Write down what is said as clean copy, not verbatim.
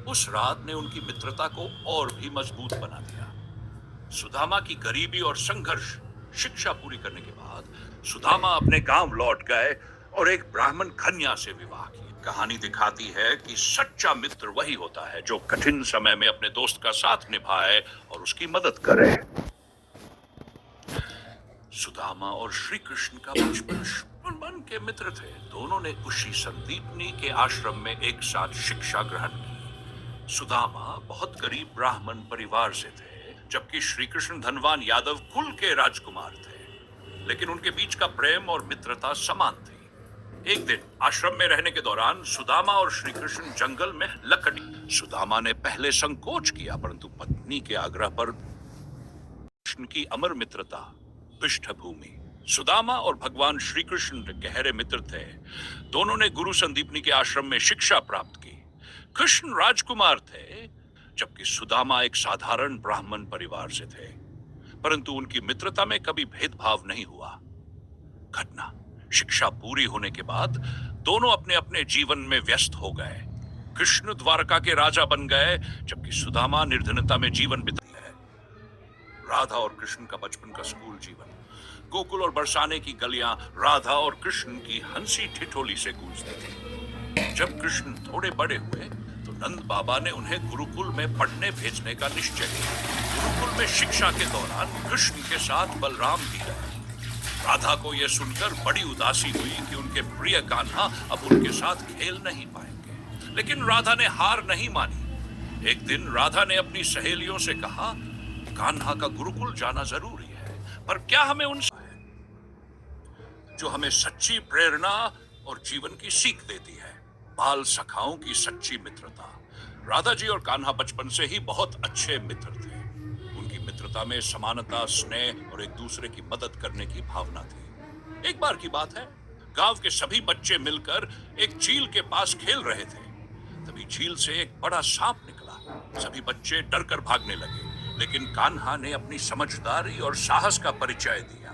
उस रात ने उनकी मित्रता को और भी मजबूत बना दिया। सुदामा की गरीबी और संघर्ष शिक्षा पूरी करने के बाद सुदामा अपने गांव लौट गए और एक ब्राह्मण कन्या से विवाह किया। कहानी दिखाती है कि सच्चा मित्र वही होता है जो कठिन समय में अपने दोस्त का साथ निभाए और उसकी मदद करे। सुदामा और श्री कृष्ण का बचपन के मित्र थे। दोनों ने उसी संदीपनी के आश्रम में एक साथ शिक्षा ग्रहण की। सुदामा बहुत गरीब ब्राह्मण परिवार से थे, जबकि श्री कृष्ण धनवान यादव कुल के राजकुमार थे। लेकिन उनके बीच का प्रेम और मित्रता समान थी। एक दिन आश्रम में रहने के दौरान सुदामा और श्री कृष्ण जंगल में लकड़ी। सुदामा ने पहले संकोच किया, परंतु पत्नी के आग्रह पर कृष्ण की अमर मित्रता पृष्ठभूमि। सुदामा और भगवान श्री कृष्ण गहरे मित्र थे। दोनों ने गुरु संदीपनी के आश्रम में शिक्षा प्राप्त की। कृष्ण राजकुमार थे, जबकि सुदामा एक साधारण ब्राह्मण परिवार से थे, परंतु उनकी मित्रता में कभी भेदभाव नहीं हुआ। घटना शिक्षा पूरी होने के बाद दोनों अपने अपने जीवन में व्यस्त हो गए। कृष्ण द्वारका के राजा बन गए, जबकि सुदामा निर्धनता में जीवन बिता है। राधा और कृष्ण का बचपन का स्कूल जीवन। गोकुल और बरसाने की गलियां राधा और कृष्ण की हंसी ठिठोली से गूंजती थी। जब कृष्ण थोड़े बड़े हुए तो नंद बाबा ने उन्हें गुरुकुल में पढ़ने भेजने का निश्चय किया। गुरुकुल में शिक्षा के दौरान कृष्ण के साथ बलराम भी गए। राधा को यह सुनकर बड़ी उदासी हुई कि उनके प्रिय कान्हा अब उनके साथ खेल नहीं पाएंगे, लेकिन राधा ने हार नहीं मानी। एक दिन राधा ने अपनी सहेलियों से कहा, कान्हा का गुरुकुल जाना जरूरी है, पर क्या हमें उनसे जो हमें सच्ची प्रेरणा और जीवन की सीख देती है। बाल सखाओं की सच्ची मित्रता। राधा जी और कान्हा बचपन से ही बहुत अच्छे मित्र थे। उनकी मित्रता में समानता, स्नेह और एक दूसरे की मदद करने की भावना थी। एक बार की बात है, गांव के सभी बच्चे मिलकर एक झील के पास खेल रहे थे। तभी झील से एक बड़ा सांप निकला। सभी बच्चे डर कर भागने लगे, लेकिन कान्हा ने अपनी समझदारी और साहस का परिचय दिया।